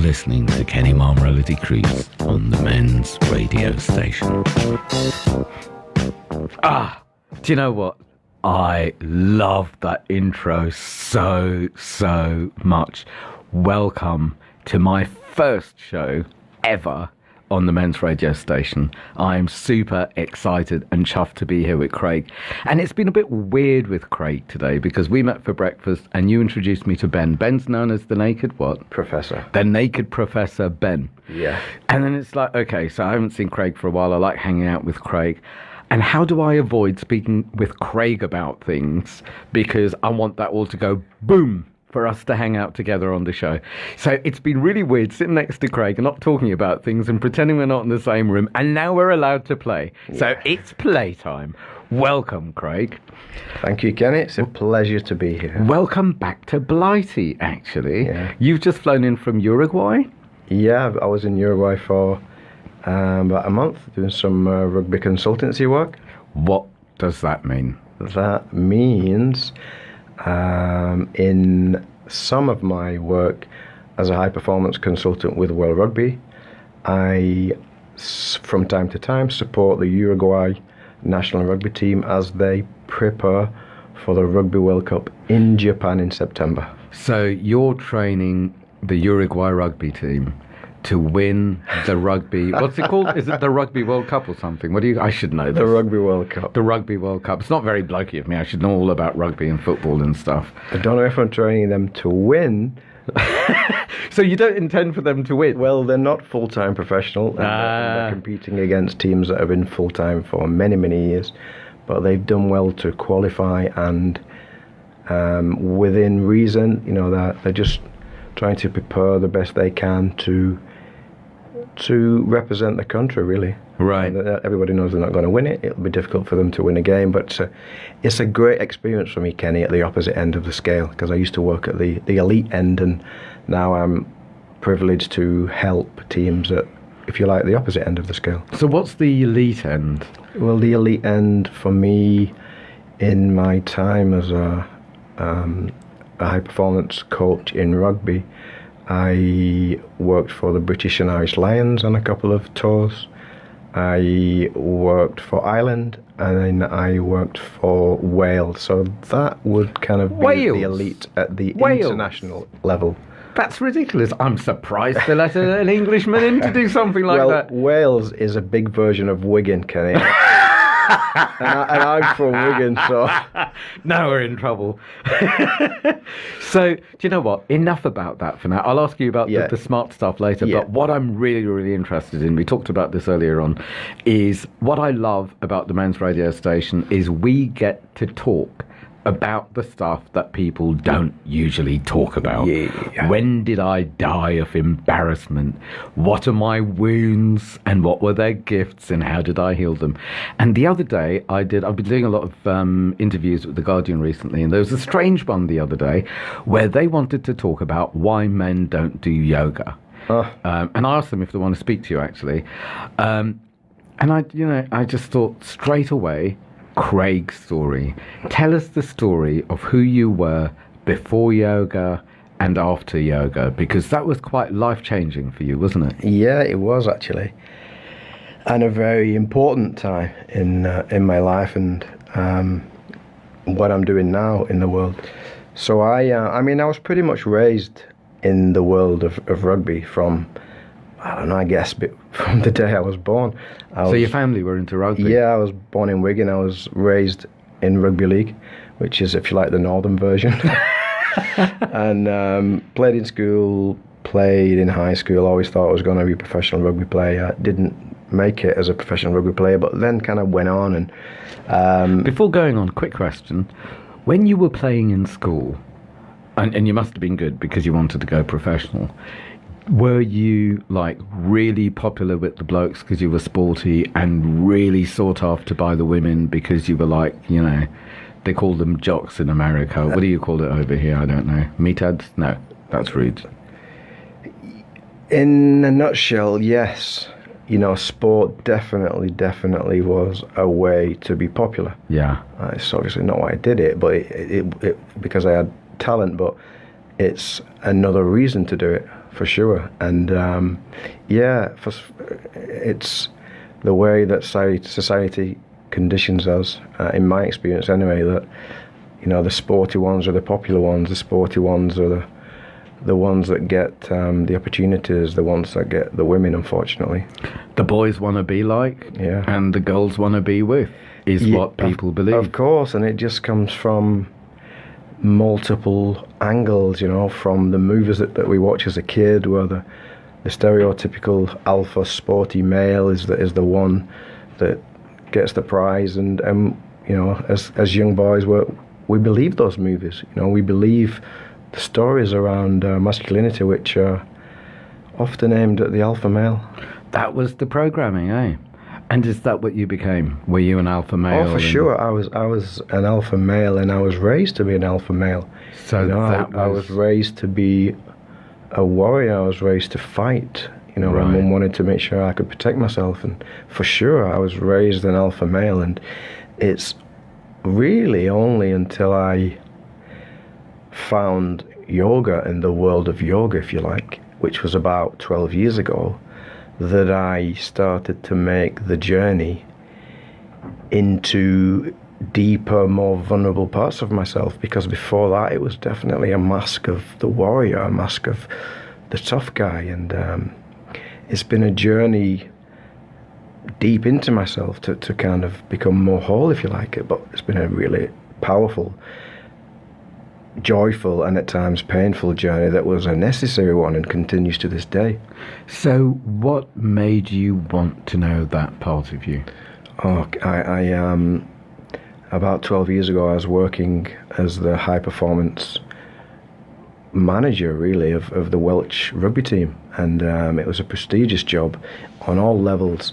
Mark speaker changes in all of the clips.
Speaker 1: listening to Kenny Marmalade Cruise on the men's radio station. Do you know what? I love that intro so much. Welcome to my first show ever on the men's radio station. I'm super excited and chuffed to be here with Craig. And it's been a bit weird with Craig today because we met for breakfast and you introduced me to Ben. Ben's known as the Naked what?
Speaker 2: Professor.
Speaker 1: The Naked Professor Ben.
Speaker 2: Yeah.
Speaker 1: And then it's like, okay, so I haven't seen Craig for a while. I like hanging out with Craig. And how do I avoid speaking with Craig about things? Because I want that all to go boom for us to hang out together on the show. So it's been really weird sitting next to Craig and not talking about things and pretending we're not in the same room. And now we're allowed to play. Yeah. So it's playtime. Welcome, Craig.
Speaker 2: Thank you, Kenny. It's a pleasure to be here.
Speaker 1: Welcome back to Blighty, actually.
Speaker 2: Yeah.
Speaker 1: You've just flown in from Uruguay?
Speaker 2: Yeah, I was in Uruguay for about a month doing some rugby consultancy work.
Speaker 1: What does that mean?
Speaker 2: That means in some of my work as a high-performance consultant with World Rugby, I, from time to time, support the Uruguay national rugby team as they prepare for the Rugby World Cup in Japan in September.
Speaker 1: So you're training the Uruguay rugby team to win the rugby, what's it called? Is it the Rugby World Cup or something? I should know this.
Speaker 2: The Rugby World Cup.
Speaker 1: The Rugby World Cup. It's not very blokey of me. I should know all about rugby and football and stuff.
Speaker 2: I don't know if I'm training them to win.
Speaker 1: So you don't intend for them to win?
Speaker 2: Well, they're not full-time professional. And they're competing against teams that have been full-time for many, many years. But they've done well to qualify and within reason, they're just trying to prepare the best they can to represent the country, really.
Speaker 1: Right.
Speaker 2: And everybody knows they're not going to win it. It'll be difficult for them to win a game, but it's a great experience for me, Kenny, at the opposite end of the scale, because I used to work at the elite end, and now I'm privileged to help teams at, if you like, the opposite end of the scale.
Speaker 1: So what's the elite end?
Speaker 2: Well, the elite end for me, in my time as a high-performance coach in rugby, I worked for the British and Irish Lions on a couple of tours. I worked for Ireland, and then I worked for Wales. So that would kind of be the elite at the international level.
Speaker 1: That's ridiculous. I'm surprised they let an Englishman in to do something like that.
Speaker 2: Well, Wales is a big version of Wigan, Kenny. and I'm from Wigan, so...
Speaker 1: Now we're in trouble. So, do you know what? Enough about that for now. I'll ask you about the smart stuff later, but what I'm really, really interested in, we talked about this earlier on, is what I love about the men's radio station is we get to talk about the stuff that people don't usually talk about.
Speaker 2: Yeah.
Speaker 1: When did I die of embarrassment? What are my wounds and what were their gifts and how did I heal them? And the other day I've been doing a lot of interviews with The Guardian recently, and there was a strange one the other day where they wanted to talk about why men don't do yoga. And I asked them if they want to speak to you, actually. And I just thought straight away, Craig's story. Tell us the story of who you were before yoga and after yoga, because that was quite life-changing for you, wasn't it?
Speaker 2: Yeah, it was actually, and a very important time in my life and what I'm doing now in the world. So I was pretty much raised in the world of rugby from, I don't know, I guess, from the day I was born.
Speaker 1: So your family were into rugby?
Speaker 2: Yeah, I was born in Wigan. I was raised in rugby league, which is, if you like, the northern version. And played in school, played in high school. Always thought I was going to be a professional rugby player. Didn't make it as a professional rugby player, but then kind of went on. And
Speaker 1: before going on, quick question. When you were playing in school, and you must have been good because you wanted to go professional, were you like really popular with the blokes because you were sporty and really sought after by the women because you were like, they call them jocks in America. What do you call it over here? I don't know. Meatheads? No, that's rude.
Speaker 2: In a nutshell, yes. Sport definitely was a way to be popular.
Speaker 1: Yeah.
Speaker 2: It's obviously not why I did it, but it because I had talent, but it's another reason to do it. for sure. And it's the way that society conditions us, in my experience anyway, that the sporty ones are the popular ones, the sporty ones are the ones that get the opportunities, the ones that get the women, unfortunately.
Speaker 1: The boys want to be like, and the girls want to be with, is what people believe.
Speaker 2: Of course, and it just comes from multiple angles, from the movies that we watch as a kid, where the stereotypical alpha sporty male is the one that gets the prize, and as young boys, we believe those movies. We believe the stories around masculinity, which are often aimed at the alpha male.
Speaker 1: That was the programming, eh? And is that what you became? Were you an alpha male?
Speaker 2: Oh, for sure. I was an alpha male, and I was raised to be an alpha male.
Speaker 1: So
Speaker 2: I was raised to be a warrior. I was raised to fight. My mum wanted to make sure I could protect myself, and for sure I was raised an alpha male. And it's really only until I found yoga and the world of yoga, if you like, which was about 12 years ago, that I started to make the journey into deeper, more vulnerable parts of myself. Because before that, it was definitely a mask of the warrior, a mask of the tough guy. And it's been a journey deep into myself to kind of become more whole, if you like it. But it's been a really powerful, joyful, and at times painful journey that was a necessary one and continues to this day.
Speaker 1: So what made you want to know that part of you?
Speaker 2: I about 12 years ago, I was working as the high performance manager, really, of the Welsh rugby team, and it was a prestigious job on all levels.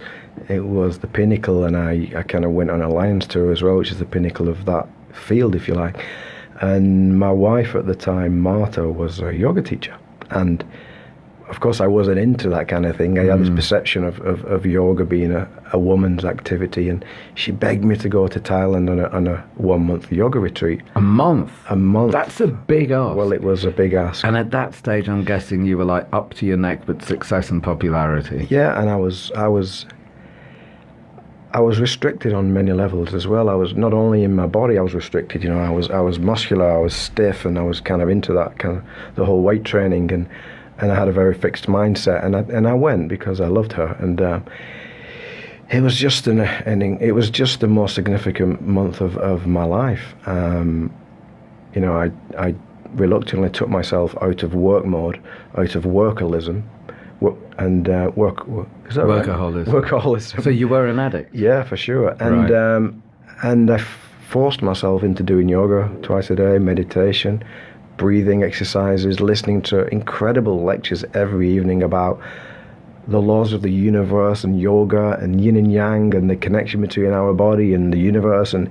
Speaker 2: It was the pinnacle, and I kind of went on a Lions tour as well, which is the pinnacle of that field, if you like. And my wife at the time, Martha, was a yoga teacher, and of course I wasn't into that kind of thing. I had this perception of yoga being a woman's activity, and she begged me to go to Thailand on a 1-month yoga retreat.
Speaker 1: A month?
Speaker 2: A month.
Speaker 1: That's a big ask.
Speaker 2: Well, it was a big ask.
Speaker 1: And at that stage, I'm guessing you were like up to your neck with success and popularity.
Speaker 2: Yeah, and I was restricted on many levels as well. I was not only in my body, I was restricted. I was muscular, I was stiff, and I was kind of into that kind of the whole weight training, and I had a very fixed mindset, and I went because I loved her, and it was just the most significant month of my life. I reluctantly took myself out of work mode, out of workalism, and is that
Speaker 1: workaholism.
Speaker 2: Right? Workaholism.
Speaker 1: So you were an addict?
Speaker 2: Yeah, for sure. And and I forced myself into doing yoga twice a day, meditation, breathing exercises, listening to incredible lectures every evening about the laws of the universe and yoga and yin and yang and the connection between our body and the universe. And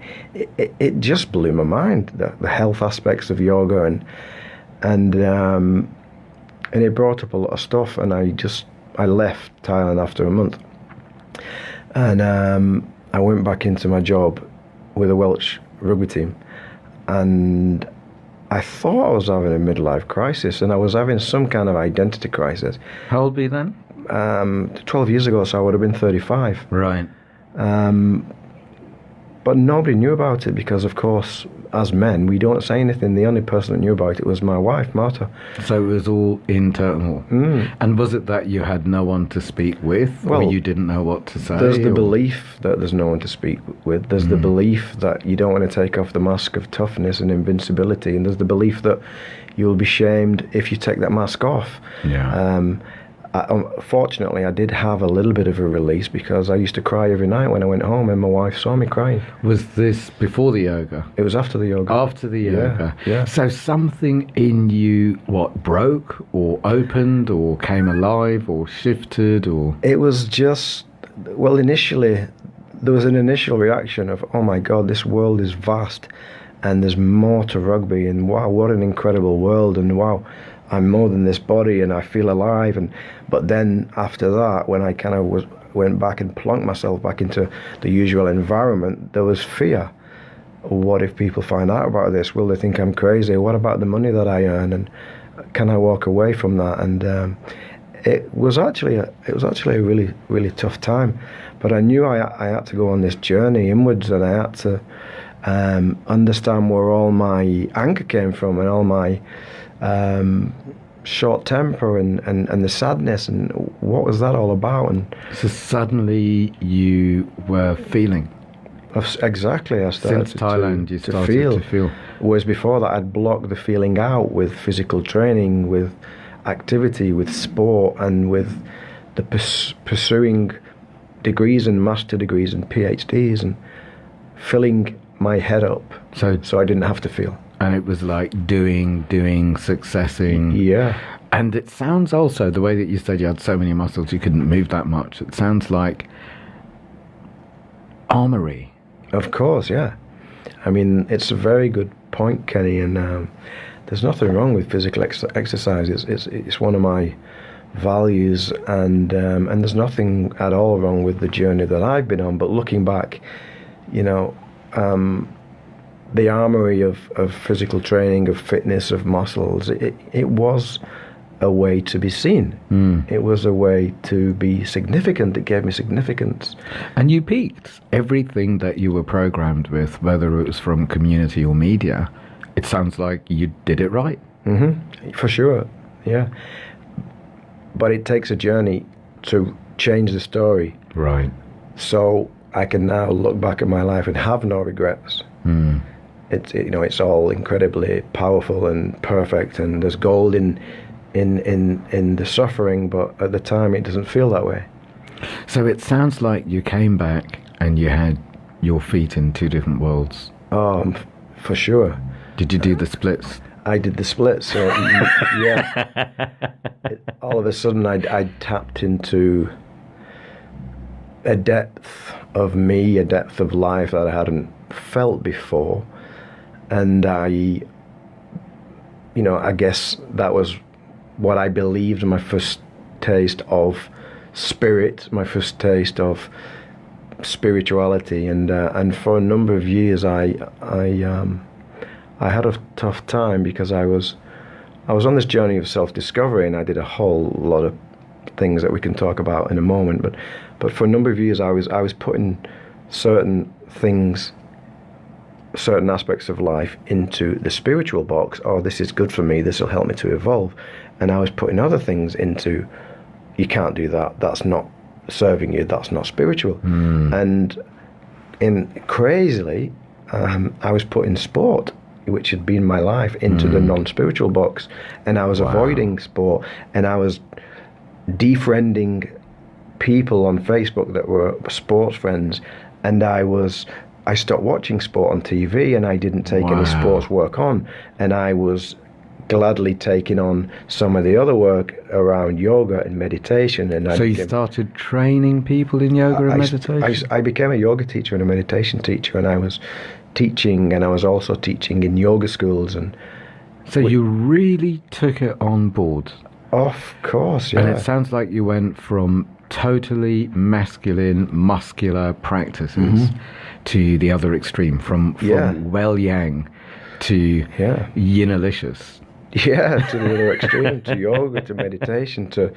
Speaker 2: it just blew my mind, the health aspects of yoga, and it brought up a lot of stuff. And I left Thailand after a month, and I went back into my job with a Welsh rugby team, and I thought I was having a midlife crisis, and I was having some kind of identity crisis.
Speaker 1: How old were you then?
Speaker 2: 12 years ago, so I would have been 35.
Speaker 1: Right.
Speaker 2: But nobody knew about it because, of course, as men, we don't say anything. The only person that knew about it was my wife, Martha.
Speaker 1: So it was all internal. And was it that you had no one to speak with, or you didn't know what to say?
Speaker 2: There's the belief that there's no one to speak with. There's the belief that you don't want to take off the mask of toughness and invincibility. And there's the belief that you'll be shamed if you take that mask off.
Speaker 1: Yeah.
Speaker 2: Fortunately, I did have a little bit of a release because I used to cry every night when I went home and my wife saw me crying.
Speaker 1: Was this before the yoga?
Speaker 2: It was after the yoga.
Speaker 1: After the yoga.
Speaker 2: Yeah.
Speaker 1: So something in you, broke or opened or came alive or shifted or...
Speaker 2: It was just, well, initially, there was an initial reaction of, oh my God, this world is vast and there's more to rugby, and wow, what an incredible world, and wow, I'm more than this body and I feel alive. But then after that, when I kind of went back and plunked myself back into the usual environment, there was fear. What if people find out about this? Will they think I'm crazy? What about the money that I earn? can I walk away from that? And it was actually a really, really tough time. But I knew I had to go on this journey inwards, and I had to understand where all my anger came from, and all my short temper and the sadness, and what was that all about. And
Speaker 1: so suddenly you were feeling.
Speaker 2: Exactly, I started
Speaker 1: Since Thailand, you started to feel.
Speaker 2: Whereas before that, I'd blocked the feeling out with physical training, with activity, with sport, and with the pursuing degrees and master degrees and PhDs, and filling my head up so I didn't have to feel.
Speaker 1: And it was like doing, successing.
Speaker 2: Yeah.
Speaker 1: And it sounds also, the way that you said you had so many muscles you couldn't move that much, it sounds like armory.
Speaker 2: Of course, yeah. I mean, it's a very good point, Kenny, and there's nothing wrong with physical exercise. It's one of my values, and there's nothing at all wrong with the journey that I've been on. But looking back, you know, the armory of physical training, of fitness, of muscles, it was a way to be seen. It was a way to be significant. It gave me significance.
Speaker 1: And you peaked. Everything that you were programmed with, whether it was from community or media, it sounds like you did it right.
Speaker 2: For sure, yeah. But it takes a journey to change the story.
Speaker 1: Right.
Speaker 2: So I can now look back at my life and have no regrets. It's all incredibly powerful and perfect, and there's gold in the suffering, but at the time it doesn't feel that way.
Speaker 1: So it sounds like you came back and you had your feet in two different worlds.
Speaker 2: For sure.
Speaker 1: Did you do the splits?
Speaker 2: I did the splits, so yeah. All of a sudden I tapped into a depth of me, a depth of life that I hadn't felt before. And I guess that was what I believed, my first taste of spirit, my first taste of spirituality, and for a number of years I had a tough time because I was on this journey of self-discovery, and I did a whole lot of things that we can talk about in a moment. But for a number of years I was putting certain things, certain aspects of life into the spiritual box. Oh, this is good for me, this will help me to evolve. And I was putting other things into, you can't do that, that's not serving you, that's not spiritual. And crazily, I was putting sport, which had been my life, into the non-spiritual box, and I was avoiding sport, and I was defriending people on Facebook that were sports friends, and I stopped watching sport on TV, and I didn't take any sports work on, and I was gladly taking on some of the other work around yoga and meditation. And
Speaker 1: so you started training people in yoga and meditation?
Speaker 2: I became a yoga teacher and a meditation teacher, and I was teaching, and I was also teaching in yoga schools. And
Speaker 1: so you really took it on board?
Speaker 2: Of course, yeah.
Speaker 1: And it sounds like you went from totally masculine, muscular practices to the other extreme, from well yang to yinalicious.
Speaker 2: Yeah, to the other extreme, to yoga, to meditation, to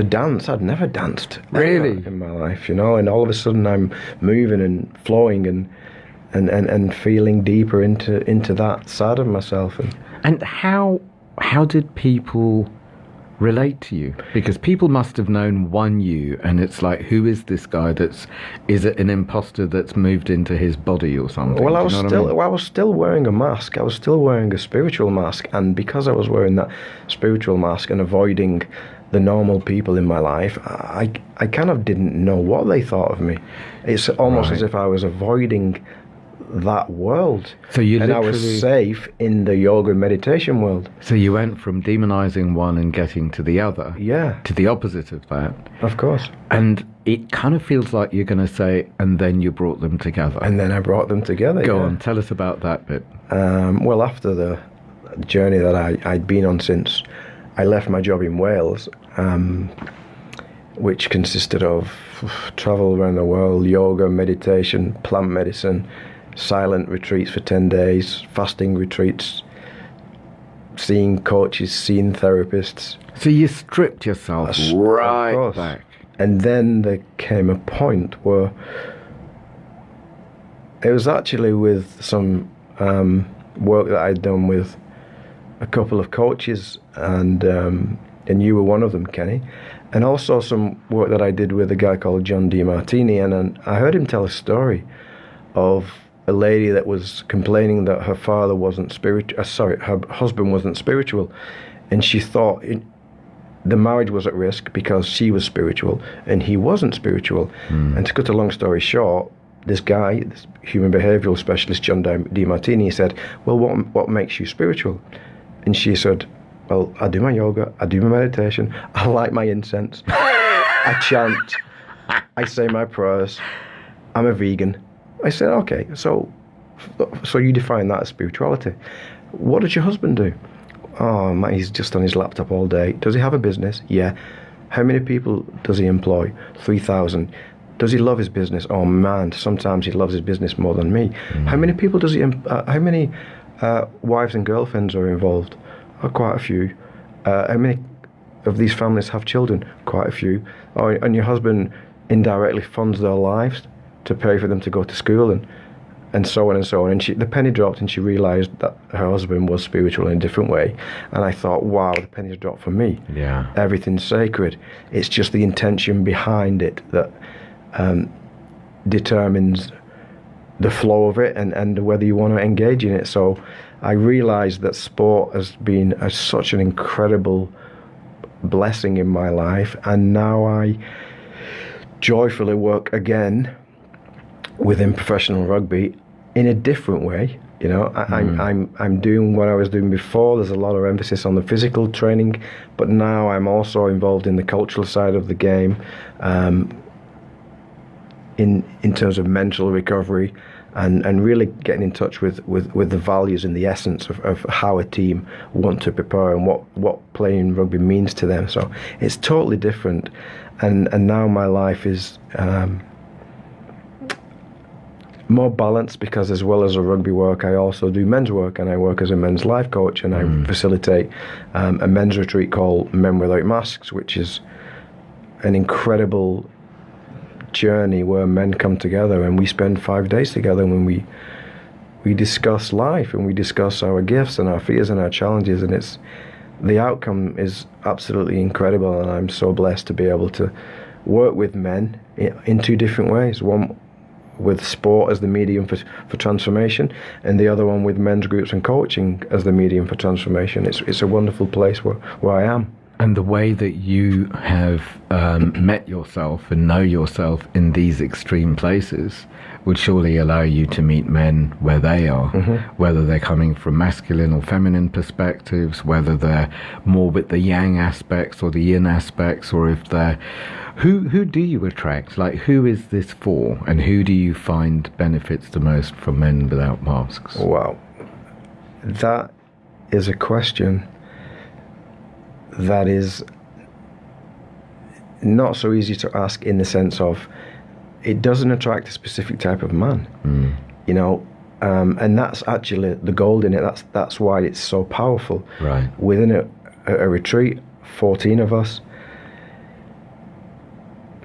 Speaker 2: dance. I'd never danced
Speaker 1: really
Speaker 2: in my life, and all of a sudden I'm moving and flowing and feeling deeper into that side of myself.
Speaker 1: And how did people relate to you? Because people must have known one you, and it's like, who is this guy? Is it an imposter that's moved into his body or something?
Speaker 2: Well, I was still wearing a mask. I was still wearing a spiritual mask, and because I was wearing that spiritual mask and avoiding the normal people in my life, I kind of didn't know what they thought of me. It's almost as if I was avoiding that world.
Speaker 1: So I
Speaker 2: was safe in the yoga and meditation world.
Speaker 1: So you went from demonizing one and getting to the other, to the opposite of that.
Speaker 2: Of course.
Speaker 1: And it kind of feels like you're going to say, and then you brought them together.
Speaker 2: And then I brought them together.
Speaker 1: Go on, tell us about that bit.
Speaker 2: Well, after the journey that I'd been on since I left my job in Wales, which consisted of travel around the world, yoga, meditation, plant medicine, silent retreats for 10 days, fasting retreats, seeing coaches, seeing therapists.
Speaker 1: So you stripped yourself right
Speaker 2: Of course.
Speaker 1: back.
Speaker 2: And then there came a point where it was actually with some work that I'd done with a couple of coaches, and you were one of them, Kenny, and also some work that I did with a guy called John DiMartini, and I heard him tell a story of a lady that was complaining that her father wasn't spiritual. Her husband wasn't spiritual, and she thought the marriage was at risk because she was spiritual and he wasn't spiritual. And to cut a long story short, this guy, this human behavioral specialist, John DiMartini, said, well, what makes you spiritual? And she said, well, I do my yoga, I do my meditation, I light my incense, I chant, I say my prayers, I'm a vegan. I said, okay, so you define that as spirituality. What does your husband do? Oh, man, he's just on his laptop all day. Does he have a business? Yeah. How many people does he employ? 3,000. Does he love his business? Oh man, sometimes he loves his business more than me. How many people does he? How many wives and girlfriends are involved? Oh, quite a few. How many of these families have children? Quite a few. Oh, and your husband indirectly funds their lives to pay for them to go to school and so on and so on. And the penny dropped, and she realised that her husband was spiritual in a different way. And I thought, wow, the penny's dropped for me.
Speaker 1: Yeah.
Speaker 2: Everything's sacred. It's just the intention behind it that determines the flow of it and whether you want to engage in it. So I realised that sport has been such an incredible blessing in my life, and now I joyfully work again within professional rugby in a different way. You know, I'm doing what I was doing before. There's a lot of emphasis on the physical training, but now I'm also involved in the cultural side of the game, in terms of mental recovery, and really getting in touch with the values and the essence of how a team want to prepare and what playing rugby means to them. So it's totally different, and now my life is more balanced, because as well as a rugby work, I also do men's work, and I work as a men's life coach, and I facilitate a men's retreat called Men Without Masks, which is an incredible journey where men come together and we spend 5 days together when we discuss life, and we discuss our gifts and our fears and our challenges, and the outcome is absolutely incredible. And I'm so blessed to be able to work with men in two different ways. One with sport as the medium for transformation, and the other one with men's groups and coaching as the medium for transformation. It's a wonderful place where I am.
Speaker 1: And the way that you have met yourself and know yourself in these extreme places would surely allow you to meet men where they are, whether they're coming from masculine or feminine perspectives, whether they're more with the yang aspects or the yin aspects, or if they're... Who do you attract? Like, who is this for? And who do you find benefits the most from Men Without Masks?
Speaker 2: Wow. That is a question that is not so easy to ask, in the sense of it doesn't attract a specific type of man, you know, and that's actually the gold in it. That's why it's so powerful.
Speaker 1: Right.
Speaker 2: Within a retreat, 14 of us.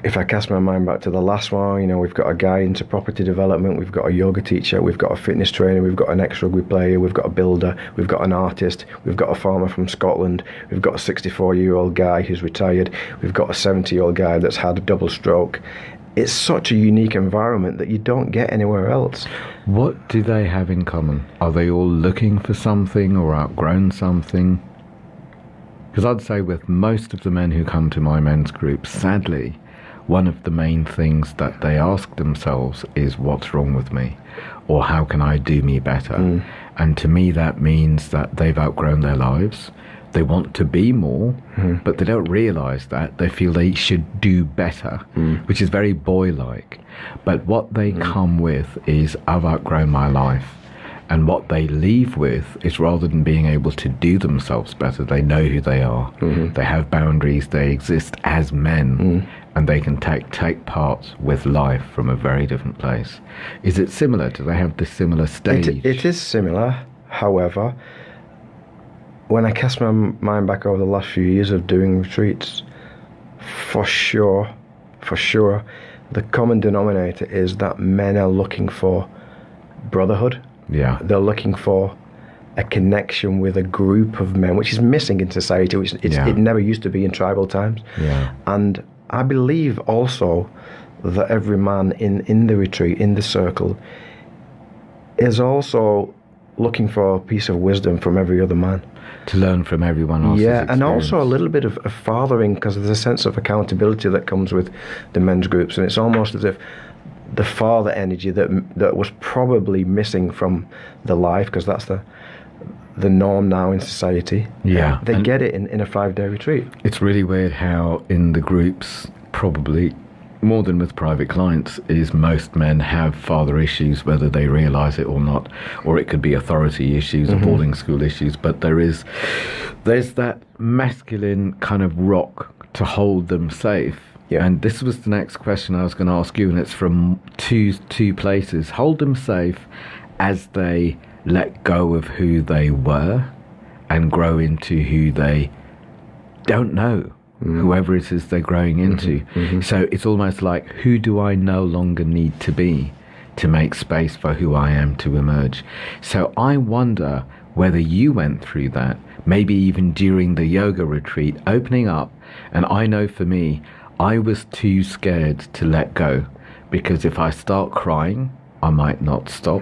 Speaker 2: If I cast my mind back to the last one, you know, we've got a guy into property development, we've got a yoga teacher, we've got a fitness trainer, we've got an ex-rugby player, we've got a builder, we've got an artist, we've got a farmer from Scotland, we've got a 64-year-old guy who's retired, we've got a 70-year-old guy that's had a double stroke. It's such a unique environment that you don't get anywhere else.
Speaker 1: What do they have in common? Are they all looking for something or outgrown something? Because I'd say with most of the men who come to my men's group, sadly, one of the main things that they ask themselves is, what's wrong with me? Or how can I do me better? And to me, that means that they've outgrown their lives. They want to be more, but they don't realize that. They feel they should do better, which is very boy-like. But what they come with is, I've outgrown my life. And what they leave with is, rather than being able to do themselves better, they know who they are. They have boundaries. They exist as men, and they can take part with life from a very different place. Is it similar? Do they have this similar stage?
Speaker 2: It is similar. However, when I cast my mind back over the last few years of doing retreats, for sure, the common denominator is that men are looking for brotherhood.
Speaker 1: Yeah.
Speaker 2: They're looking for a connection with a group of men, which is missing in society, which it never used to be in tribal times.
Speaker 1: Yeah.
Speaker 2: And I believe also that every man in the retreat, in the circle, is also looking for a piece of wisdom from every other man.
Speaker 1: To learn from everyone else's experience.
Speaker 2: And also a little bit of fathering, because there's a sense of accountability that comes with the men's groups, and it's almost as if the father energy that was probably missing from the life, because that's the norm now in society.
Speaker 1: Yeah.
Speaker 2: They get it in a 5-day retreat.
Speaker 1: It's really weird how in the groups, probably more than with private clients, is most men have father issues, whether they realise it or not, or it could be authority issues or boarding school issues, but there's that masculine kind of rock to hold them safe.
Speaker 2: Yeah.
Speaker 1: And this was the next question I was going to ask you, and it's from two places. Hold them safe as they let go of who they were and grow into who they don't know, whoever it is they're growing into. So it's almost like, who do I no longer need to be to make space for who I am to emerge? So I wonder whether you went through that, maybe even during the yoga retreat, opening up. And I know for me, I was too scared to let go, because if I start crying, I might not stop.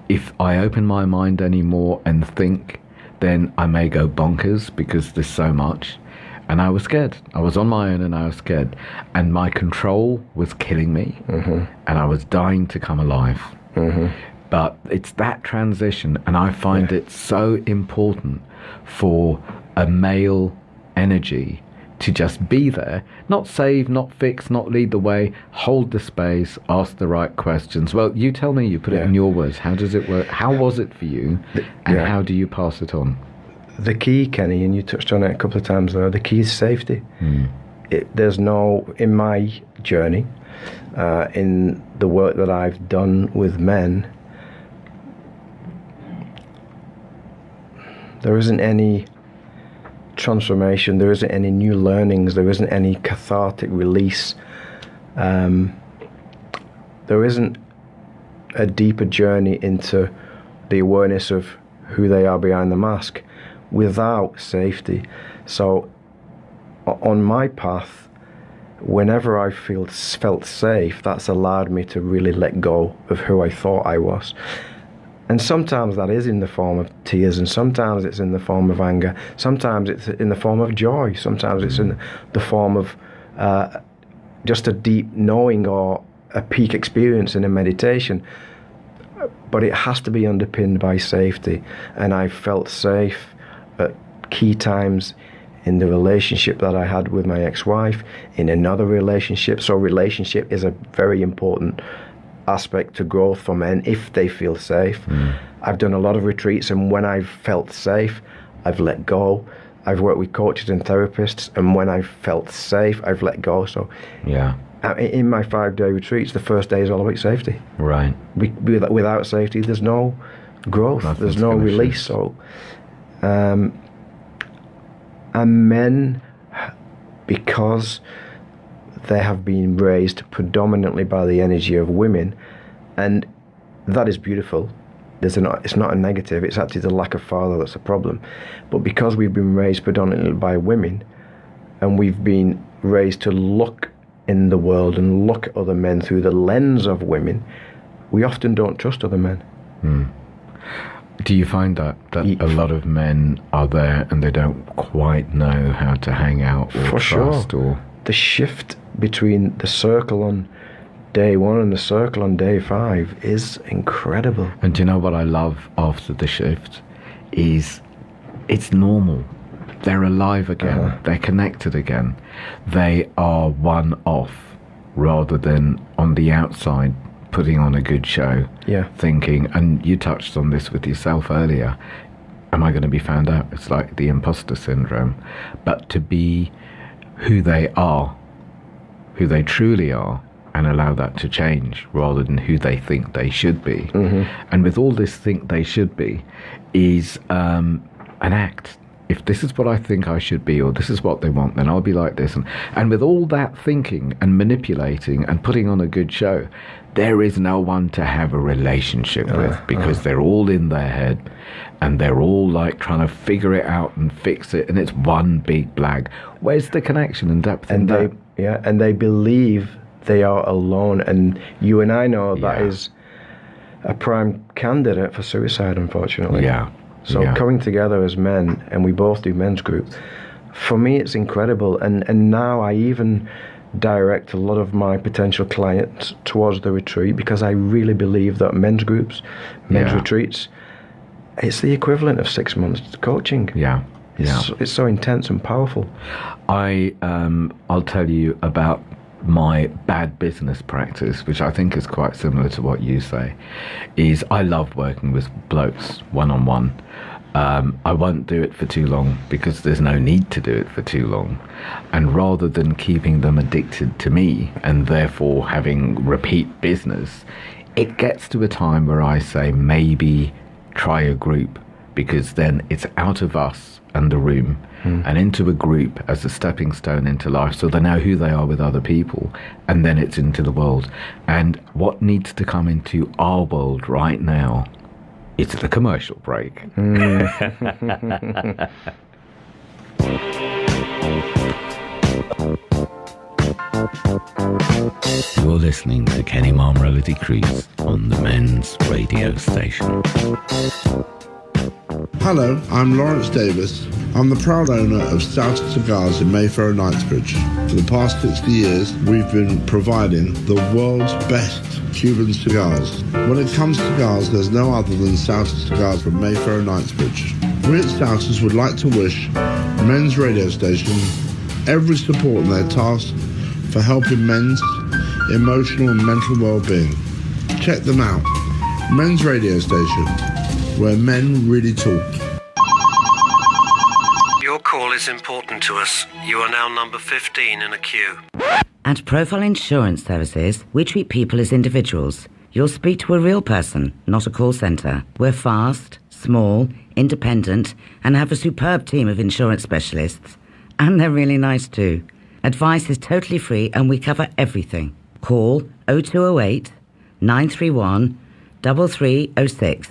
Speaker 1: If I open my mind anymore and think, then I may go bonkers, because there's so much. And I was scared. I was on my own and I was scared. And my control was killing me. And I was dying to come alive. But it's that transition. And I find it so important for a male energy to just be there, not save, not fix, not lead the way, hold the space, ask the right questions. Well, you tell me, you put it in your words. How does it work? How was it for you? And how do you pass it on?
Speaker 2: The key, Kenny, and you touched on it a couple of times there, the key is safety. There's no, in my journey, in the work that I've done with men, there isn't any transformation, there isn't any new learnings, there isn't any cathartic release, there isn't a deeper journey into the awareness of who they are behind the mask without safety. So on my path, whenever I felt safe, that's allowed me to really let go of who I thought I was. And sometimes that is in the form of tears, and sometimes it's in the form of anger, sometimes it's in the form of joy, sometimes it's in the form of just a deep knowing or a peak experience in a meditation. But it has to be underpinned by safety. And I felt safe at key times in the relationship that I had with my ex-wife, in another relationship. So relationship is a very important aspect to growth for men if they feel safe. I've done a lot of retreats, and when I've felt safe, I've let go. I've worked with coaches and therapists, and when I've felt safe, I've let go. So in my 5-day retreats, the first day is all about safety.
Speaker 1: Right.
Speaker 2: Without safety, there's no growth. There's no release. So, and men, because they have been raised predominantly by the energy of women, and that is beautiful. It's not a negative. It's actually the lack of father that's a problem. But because we've been raised predominantly by women, and we've been raised to look in the world and look at other men through the lens of women, we often don't trust other men.
Speaker 1: Do you find that a lot of men are there and they don't quite know how to hang out or trust? Or
Speaker 2: the shift between the circle on day 1 and the circle on day 5 is incredible.
Speaker 1: And do you know what I love after the shift is it's normal. They're alive again. They're connected again. They are one off rather than on the outside putting on a good show, thinking, and you touched on this with yourself earlier, am I going to be found out? It's like the imposter syndrome. But to be who they are, who they truly are, and allow that to change rather than who they think they should be. And with all this think they should be is and act. If this is what I think I should be, or this is what they want, then I'll be like this. And with all that thinking and manipulating and putting on a good show, there is no one to have a relationship with, because they're all in their head and they're all like trying to figure it out and fix it, and it's one big blag. Where's the connection and depth in that?
Speaker 2: And they believe they are alone, and you and I know that is a prime candidate for suicide, unfortunately. So coming together as men, and we both do men's group, for me it's incredible. And now I even direct a lot of my potential clients towards the retreat, because I really believe that men's groups, men's retreats, it's the equivalent of 6 months coaching. It's so intense and powerful.
Speaker 1: I'll tell you about my bad business practice, which I think is quite similar to what you say, is I love working with blokes one-on-one. I won't do it for too long, because there's no need to do it for too long. And rather than keeping them addicted to me and therefore having repeat business, it gets to a time where I say maybe try a group, because then it's out of us and the room and into a group as a stepping stone into life, so they know who they are with other people, and then it's into the world. And what needs to come into our world right now, it's the commercial break. You're listening to Kenny Marmarella Decrease on the Men's Radio Station.
Speaker 3: Hello, I'm Lawrence Davis. I'm the proud owner of Stoughton Cigars in Mayfair and Knightsbridge. For the past 60 years, we've been providing the world's best Cuban cigars. When it comes to cigars, there's no other than Stoughton Cigars from Mayfair and Knightsbridge. We at Stoutons would like to wish Men's Radio Station every support in their task for helping men's emotional and mental well-being. Check them out. Men's Radio Station, where men really talk.
Speaker 4: Your call is important to us. You are now number 15 in a queue.
Speaker 5: At Profile Insurance Services, we treat people as individuals. You'll speak to a real person, not a call centre. We're fast, small, independent, and have a superb team of insurance specialists. And they're really nice too. Advice is totally free, and we cover everything. Call 0208 931 3306.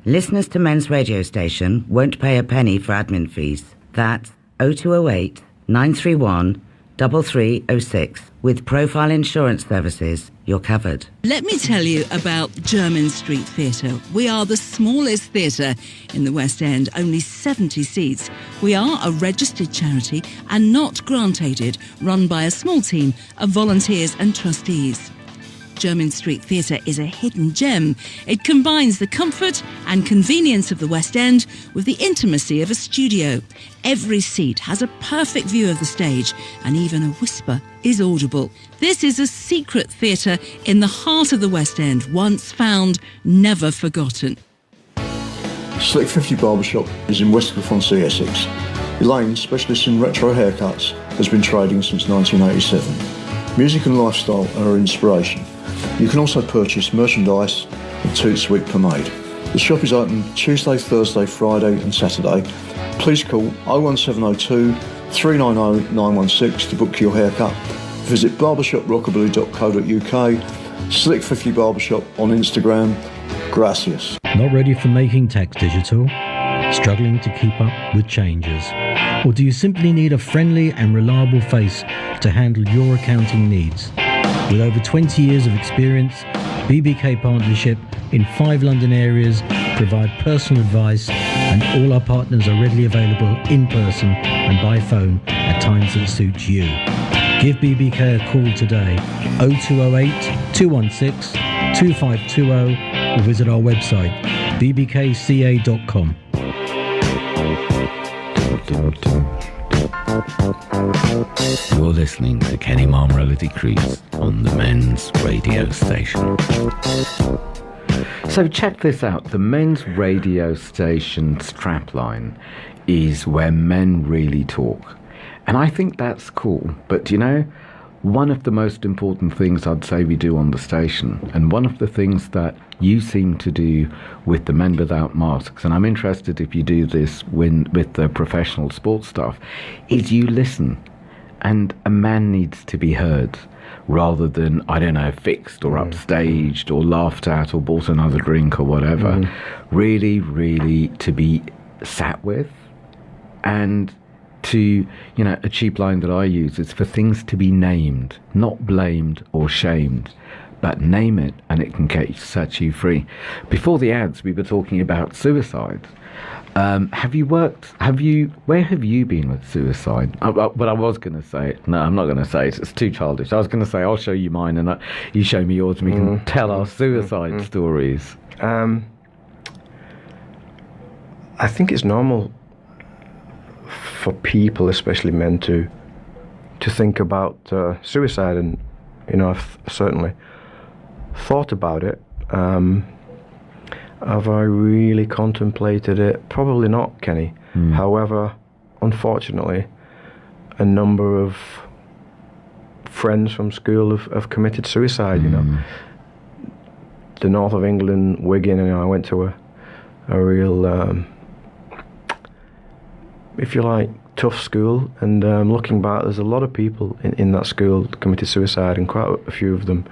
Speaker 5: Listeners to Men's Radio Station won't pay a penny for admin fees. That's 0208 931 3306. With Profile Insurance Services, you're covered.
Speaker 6: Let me tell you about Jermyn Street Theatre. We are the smallest theatre in the West End, only 70 seats. We are a registered charity and not grant-aided, run by a small team of volunteers and trustees. Jermyn Street Theatre is a hidden gem. It combines the comfort and convenience of the West End with the intimacy of a studio. Every seat has a perfect view of the stage, and even a whisper is audible. This is a secret theatre in the heart of the West End, once found, never forgotten.
Speaker 7: Slick 50 Barbershop is in West Cliff-on-Sea, Essex. Elaine, specialist in retro haircuts, has been trading since 1987. Music and lifestyle are her inspiration. You can also purchase merchandise and Toot Sweet pomade. The shop is open Tuesday, Thursday, Friday and Saturday. Please call 01702 390 916 to book your haircut. Visit barbershoprockabilly.co.uk, Slick 50 Barbershop on Instagram. Gracias.
Speaker 8: Not ready for making tax digital? Struggling to keep up with changes? Or do you simply need a friendly and reliable face to handle your accounting needs? With over 20 years of experience, BBK Partnership in 5 London areas provide personal advice, and all our partners are readily available in person and by phone at times that suit you. Give BBK a call today, 0208 216 2520, or visit our website, bbkca.com.
Speaker 1: You're listening to Kenny Marmarella Decrease on the Men's Radio Station. So check this out. The Men's Radio Station strapline is where men really talk. And I think that's cool. But, you know, one of the most important things I'd say we do on the station, and one of the things that you seem to do with the Men Without Masks, and I'm interested if you do this with the professional sports stuff, is you listen, and a man needs to be heard rather than, I don't know, fixed or upstaged or laughed at or bought another drink or whatever. Really, really to be sat with. And to, a cheap line that I use is for things to be named, not blamed or shamed, but name it and it can set you free. Before the ads, we were talking about suicide. Where have you been with suicide? But I was going to say it. No, I'm not going to say it. It's too childish. I was going to say, I'll show you mine and you show me yours and we can tell our suicide stories.
Speaker 2: I think it's normal for people, especially men, to think about suicide, and I've certainly thought about it. Have I really contemplated it? Probably not, Kenny. However, unfortunately, a number of friends from school have committed suicide. The north of England, Wigan, I went to a real, if you like, tough school, and looking back, there's a lot of people in that school that committed suicide, and quite a few of them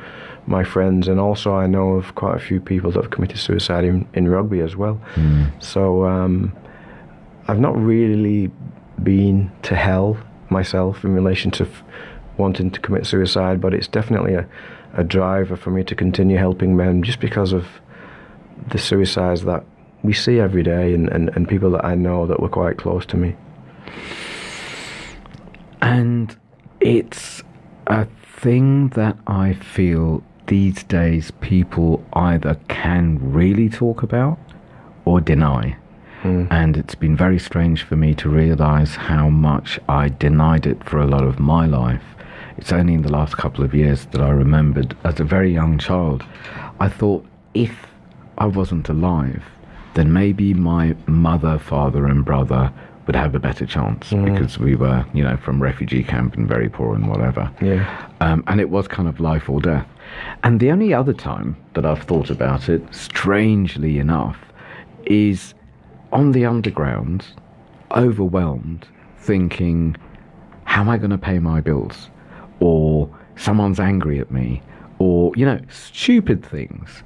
Speaker 2: my friends, and also I know of quite a few people that have committed suicide in rugby as well. So I've not really been to hell myself in relation to wanting to commit suicide, but it's definitely a driver for me to continue helping men, just because of the suicides that we see every day, and people that I know that were quite close to me.
Speaker 1: And it's a thing that I feel these days people either can really talk about or deny. And it's been very strange for me to realise how much I denied it for a lot of my life. It's only in the last couple of years that I remembered, as a very young child, I thought if I wasn't alive, then maybe my mother, father and brother would have a better chance, because we were, from refugee camp and very poor and whatever. And it was kind of life or death. And the only other time that I've thought about it, strangely enough, is on the underground, overwhelmed, thinking, how am I going to pay my bills? Or someone's angry at me, or, stupid things.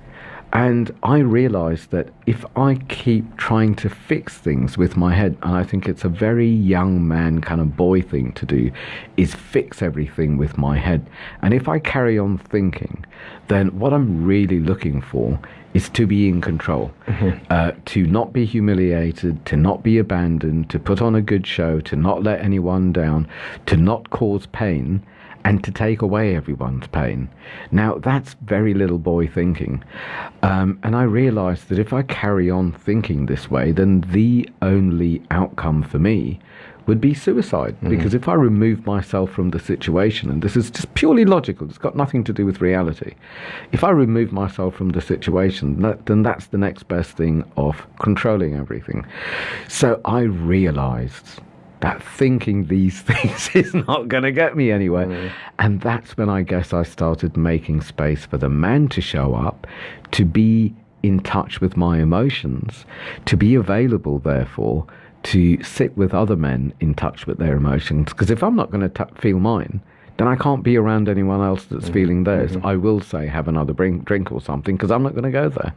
Speaker 1: And I realised that if I keep trying to fix things with my head, and I think it's a very young man kind of boy thing to do, is fix everything with my head. And if I carry on thinking, then what I'm really looking for is to be in control, to not be humiliated, to not be abandoned, to put on a good show, to not let anyone down, to not cause pain, and to take away everyone's pain. Now, that's very little boy thinking. And I realised that if I carry on thinking this way, then the only outcome for me would be suicide. Because if I remove myself from the situation, and this is just purely logical, it's got nothing to do with reality. If I remove myself from the situation, then that's the next best thing of controlling everything. So I realised that thinking these things is not going to get me anywhere. And that's when I guess I started making space for the man to show up, to be in touch with my emotions, to be available, therefore, to sit with other men in touch with their emotions. Because if I'm not going to feel mine, then I can't be around anyone else that's feeling theirs. I will say, have another drink or something, because I'm not going to go there.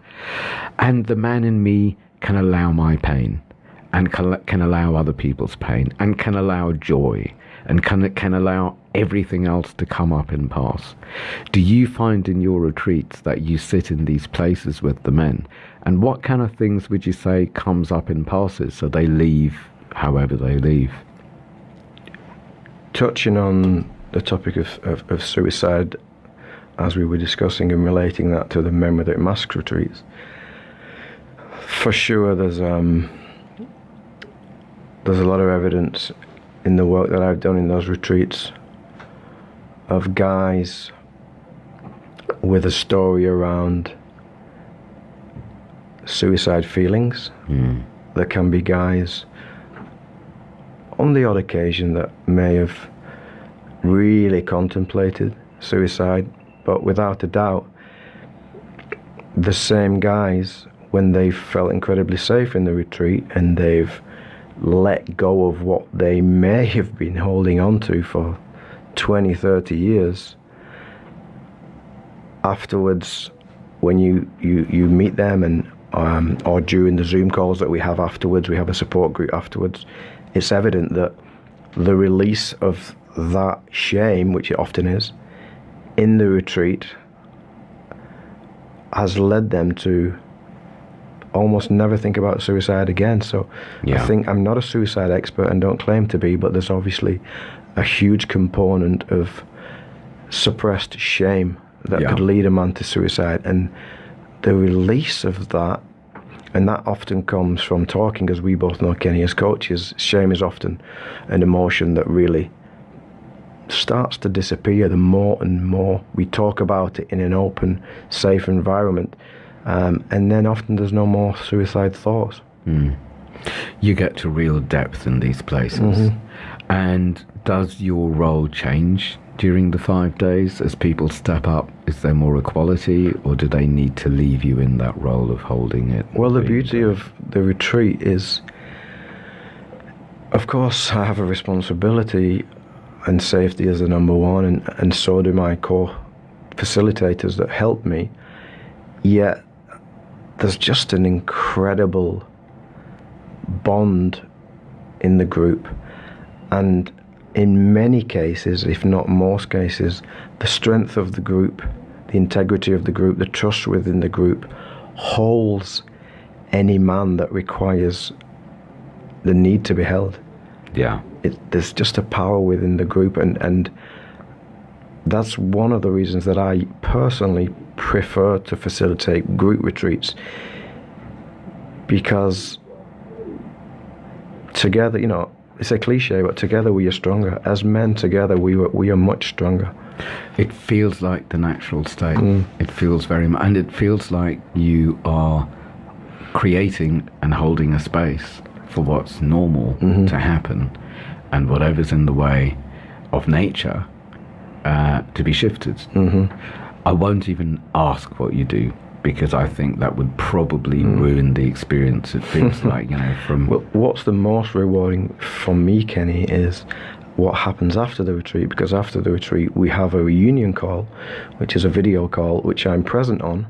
Speaker 1: And the man in me can allow my pain, and can allow other people's pain, and can allow joy, and can allow everything else to come up and pass. Do you find in your retreats that you sit in these places with the men? And what kind of things would you say comes up and passes, so they leave however they leave?
Speaker 2: Touching on the topic of suicide, as we were discussing and relating that to the Men Without Masks retreats, for sure there's a lot of evidence in the work that I've done in those retreats of guys with a story around suicide feelings. There can be guys on the odd occasion that may have really contemplated suicide, but without a doubt the same guys, when they felt incredibly safe in the retreat and they've let go of what they may have been holding on to for 20, 30 years, afterwards, when you meet them, and or during the Zoom calls that we have afterwards, we have a support group afterwards, it's evident that the release of that shame, which it often is, in the retreat has led them to almost never think about suicide again. So I think, I'm not a suicide expert and don't claim to be, but there's obviously a huge component of suppressed shame that could lead a man to suicide, and the release of that, and that often comes from talking, as we both know, Kenny, as coaches. Shame is often an emotion that really starts to disappear the more and more we talk about it in an open, safe environment, and then often there's no more suicide thoughts.
Speaker 1: You get to real depth in these places. And does your role change during the 5 days as people step up? Is there more equality, or do they need to leave you in that role of holding it?
Speaker 2: Well, the beauty of the retreat is, of course, I have a responsibility, and safety is the number one, and so do my core facilitators that help me. Yet there's just an incredible bond in the group, and in many cases, if not most cases, the strength of the group, the integrity of the group, the trust within the group holds any man that requires the need to be held. There's just a power within the group, and that's one of the reasons that I personally prefer to facilitate group retreats, because together, it's a cliche, but together we are stronger. As men together, we are much stronger.
Speaker 1: It feels like the natural state. It feels very much, and it feels like you are creating and holding a space for what's normal to happen, and whatever's in the way of nature to be shifted. I won't even ask what you do, because I think that would probably ruin the experience. It feels like, from...
Speaker 2: Well, what's the most rewarding for me, Kenny, is what happens after the retreat, because after the retreat we have a reunion call, which is a video call, which I'm present on,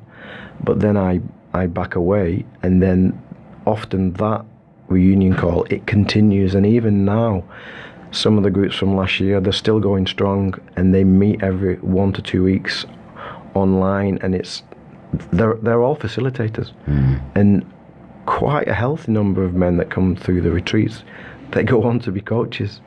Speaker 2: but then I back away, and then often that reunion call, it continues, and even now, some of the groups from last year, they're still going strong, and they meet every 1 to 2 weeks online, and they're all facilitators, and quite a healthy number of men that come through the retreats, they go on to be coaches.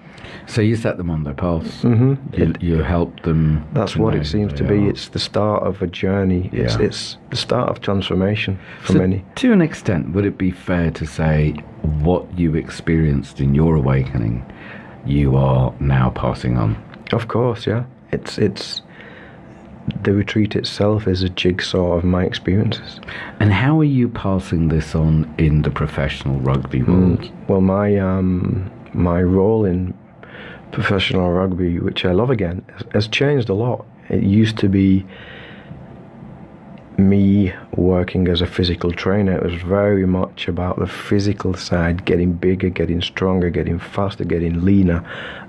Speaker 1: So you set them on their paths. You help them.
Speaker 2: That's what it seems to be. It's the start of a journey. It's the start of transformation for many.
Speaker 1: To an extent, would it be fair to say what you experienced in your awakening, you are now passing on?
Speaker 2: Of course, yeah. It's the retreat itself is a jigsaw of my experiences.
Speaker 1: And how are you passing this on in the professional rugby world?
Speaker 2: Well, my role in professional rugby, which I love again, has changed a lot. It used to be me working as a physical trainer. It was very much about the physical side, getting bigger, getting stronger, getting faster, getting leaner.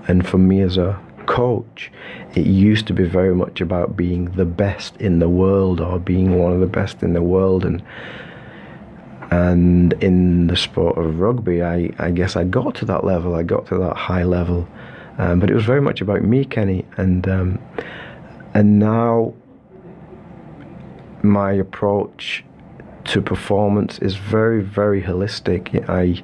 Speaker 2: And for me as a coach, it used to be very much about being the best in the world, or being one of the best in the world. And in the sport of rugby, I guess I got to that level, I got to that high level, but it was very much about me, Kenny, and now my approach to performance is very, very holistic. I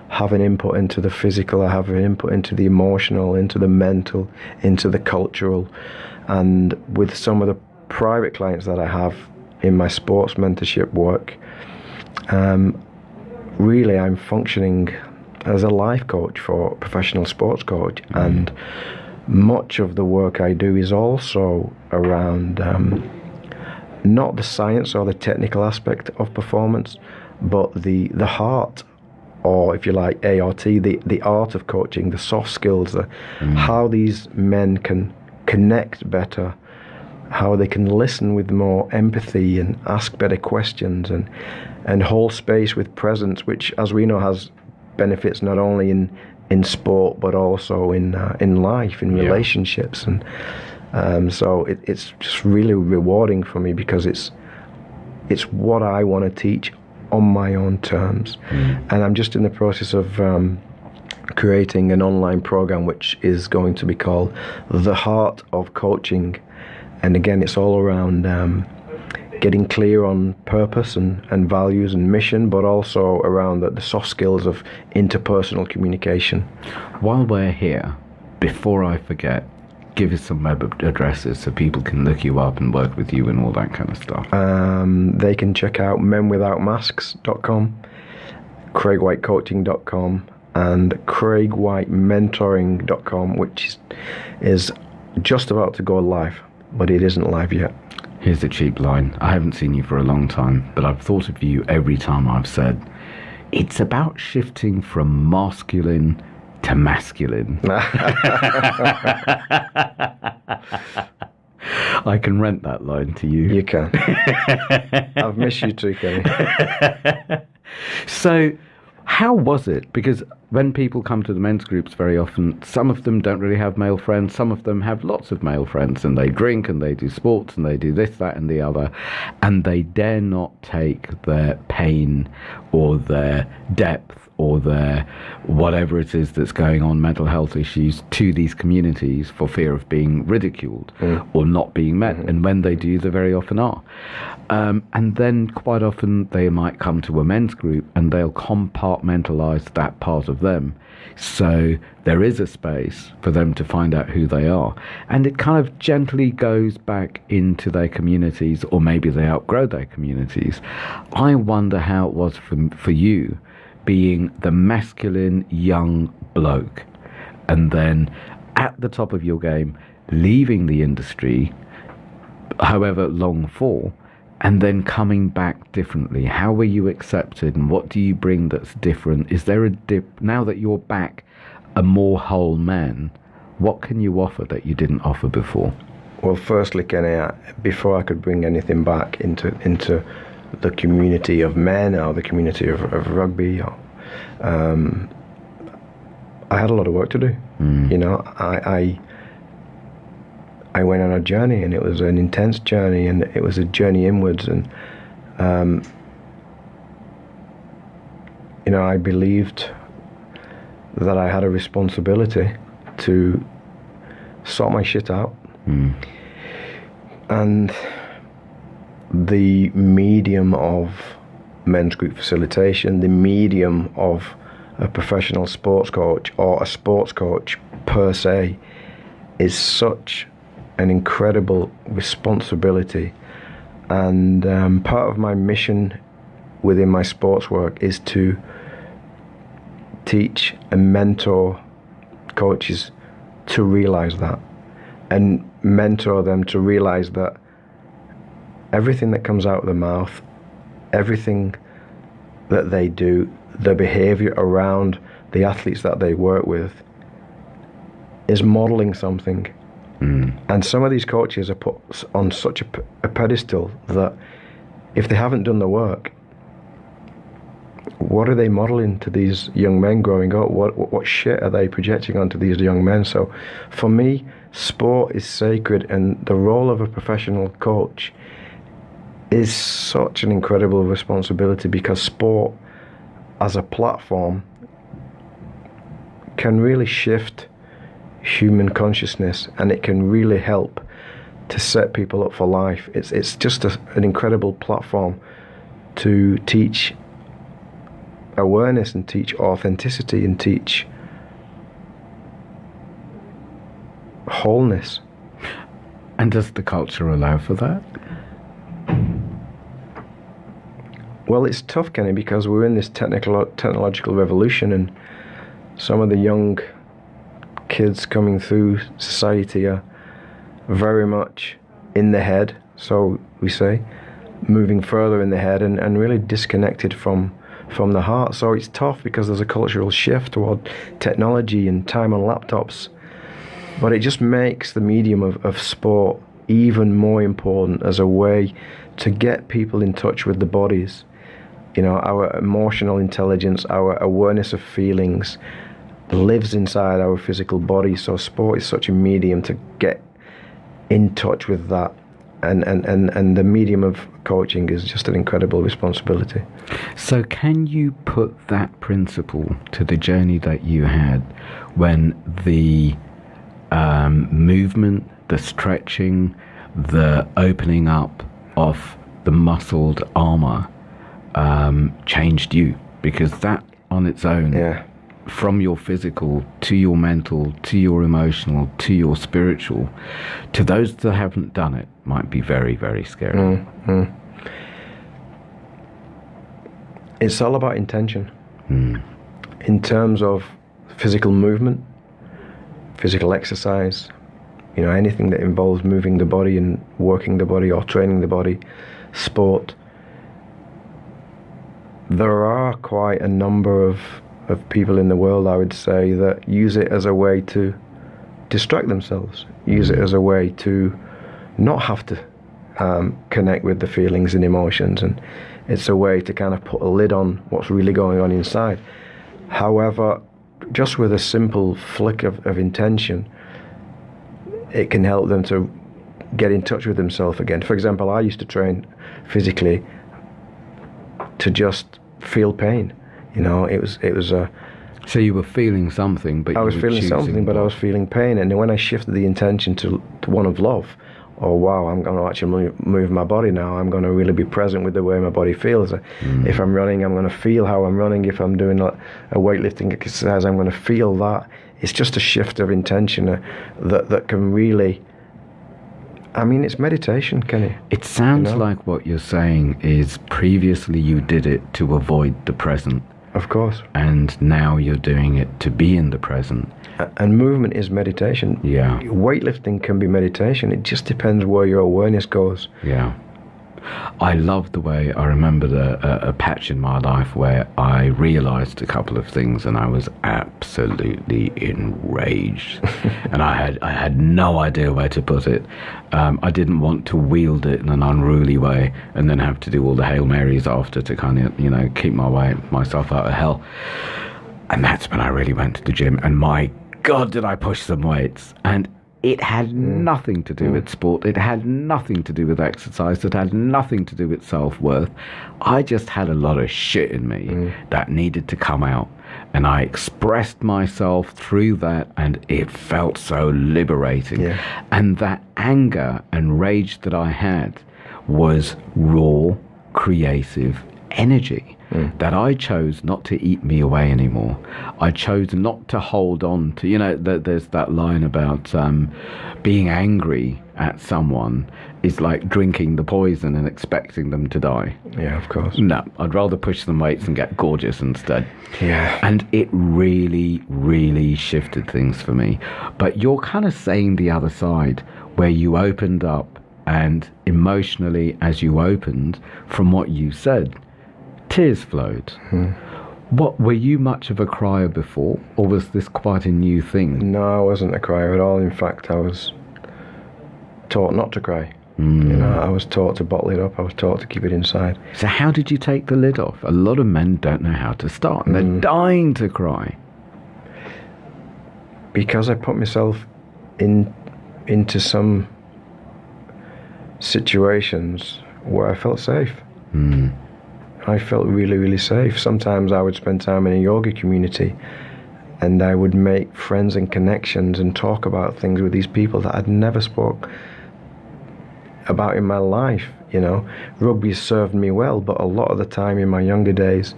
Speaker 2: have an input into the physical, I have an input into the emotional, into the mental, into the cultural, and with some of the private clients that I have in my sports mentorship work, really I'm functioning as a life coach for a professional sports coach, and much of the work I do is also around not the science or the technical aspect of performance, but the heart, or if you like, ART, the art of coaching, the soft skills, how these men can connect better how they can listen with more empathy and ask better questions and hold space with presence, which, as we know, has benefits not only in sport but also in life, in relationships. And so it's just really rewarding for me, because it's what I want to teach on my own terms. And I'm just in the process of creating an online program which is going to be called The Heart of Coaching. And again, it's all around getting clear on purpose and values and mission, but also around the soft skills of interpersonal communication.
Speaker 1: While we're here, before I forget, give us some web addresses so people can look you up and work with you and all that kind of stuff.
Speaker 2: They can check out menwithoutmasks.com, craigwhitecoaching.com, and craigwhitementoring.com, which is just about to go live, but it isn't live yet.
Speaker 1: Here's a cheap line. I haven't seen you for a long time, but I've thought of you every time I've said, it's about shifting from masculine to masculine. I can rent that line to you.
Speaker 2: You can. I've missed you too, Kenny.
Speaker 1: So, how was it? Because when people come to the men's groups very often, some of them don't really have male friends, some of them have lots of male friends, and they drink and they do sports and they do this, that and the other, and they dare not take their pain or their depth or their whatever it is that's going on, mental health issues, to these communities for fear of being ridiculed or not being met. And when they do, they very often are. And then quite often they might come to a men's group and they'll compartmentalize that part of them. So there is a space for them to find out who they are. And it kind of gently goes back into their communities, or maybe they outgrow their communities. I wonder how it was for you, being the masculine young bloke, and then at the top of your game, leaving the industry, however long for, and then coming back differently. How were you accepted, and what do you bring that's different? Is there a now that you're back a more whole man, what can you offer that you didn't offer before?
Speaker 2: Well, firstly, Kenny, before I could bring anything back into the community of men or the community of rugby, I had a lot of work to do. You know, I went on a journey, and it was an intense journey, and it was a journey inwards, and you know, I believed that I had a responsibility to sort my shit out. And the medium of men's group facilitation, the medium of a professional sports coach or a sports coach per se, is such an incredible responsibility. And part of my mission within my sports work is to teach and mentor coaches to realize that, and mentor them to realize that everything that comes out of their mouth, everything that they do, their behavior around the athletes that they work with, is modeling something. And some of these coaches are put on such a pedestal that if they haven't done the work, what are they modeling to these young men growing up? What shit are they projecting onto these young men? So for me, sport is sacred, and the role of a professional coach is such an incredible responsibility, because sport as a platform can really shift human consciousness, and it can really help to set people up for life. It's just an incredible platform to teach awareness and teach authenticity and teach wholeness.
Speaker 1: And does the culture allow for that?
Speaker 2: Well, it's tough, Kenny, because we're in this technological revolution, and some of the young kids coming through society are very much in the head, so we say, moving further in the head and really disconnected from the heart. So it's tough because there's a cultural shift toward technology and time on laptops, but it just makes the medium of sport even more important as a way to get people in touch with the bodies. You know, our emotional intelligence, our awareness of feelings lives inside our physical body. So sport is such a medium to get in touch with that. And the medium of coaching is just an incredible responsibility.
Speaker 1: So can you put that principle to the journey that you had when the movement, the stretching, the opening up of the muscled armor changed you? Because that on its own, from your physical to your mental to your emotional to your spiritual, to those that haven't done it, might be very, very scary.
Speaker 2: It's all about intention. In terms of physical movement, physical exercise, you know, anything that involves moving the body and working the body or training the body, sport. There are quite a number of people in the world, I would say, that use it as a way to distract themselves, use it as a way to not have to connect with the feelings and emotions, and it's a way to kind of put a lid on what's really going on inside. However, just with a simple flick of intention, it can help them to get in touch with themselves again. For example, I used to train physically to just feel pain. You know, it was a...
Speaker 1: So you were feeling something, but
Speaker 2: I was feeling something, but I was feeling pain. And then when I shifted the intention to one of love, oh wow, I'm going to actually move my body now. I'm going to really be present with the way my body feels. If I'm running, I'm going to feel how I'm running. If I'm doing a weightlifting exercise, I'm going to feel that. It's just a shift of intention that can really... I mean, it's meditation, Kenny.
Speaker 1: It sounds like what you're saying is previously you did it to avoid the present.
Speaker 2: Of course.
Speaker 1: And now you're doing it to be in the present.
Speaker 2: And movement is meditation.
Speaker 1: Yeah.
Speaker 2: Weightlifting can be meditation. It just depends where your awareness goes.
Speaker 1: Yeah. I love the way I remembered a patch in my life where I realized a couple of things and I was absolutely enraged. And I had no idea where to put it. I didn't want to wield it in an unruly way and then have to do all the Hail Marys after to kind of, you know, keep myself out of hell. And that's when I really went to the gym, and my God, did I push some weights. And it had nothing to do with sport. It had nothing to do with exercise. It had nothing to do with self-worth. I just had a lot of shit in me that needed to come out. And I expressed myself through that, and it felt so liberating. Yeah. And that anger and rage that I had was raw, creative energy. That I chose not to eat me away anymore. I chose not to hold on to, you know, there's that line about being angry at someone is like drinking the poison and expecting them to die.
Speaker 2: Yeah, of course.
Speaker 1: No, I'd rather push some weights and get gorgeous instead.
Speaker 2: Yeah.
Speaker 1: And it really, really shifted things for me. But you're kind of saying the other side, where you opened up, and emotionally as you opened, from what you said, tears flowed. What, were you much of a crier before, or was this quite a new thing?
Speaker 2: No, I wasn't a crier at all. In fact, I was taught not to cry. You know, I was taught to bottle it up. I was taught to keep it inside.
Speaker 1: So how did you take the lid off? A lot of men don't know how to start, and they're dying to cry.
Speaker 2: Because I put myself into some situations where I felt safe. I felt really, really safe. Sometimes I would spend time in a yoga community and I would make friends and connections and talk about things with these people that I'd never spoke about in my life, you know. Rugby served me well, but a lot of the time in my younger days,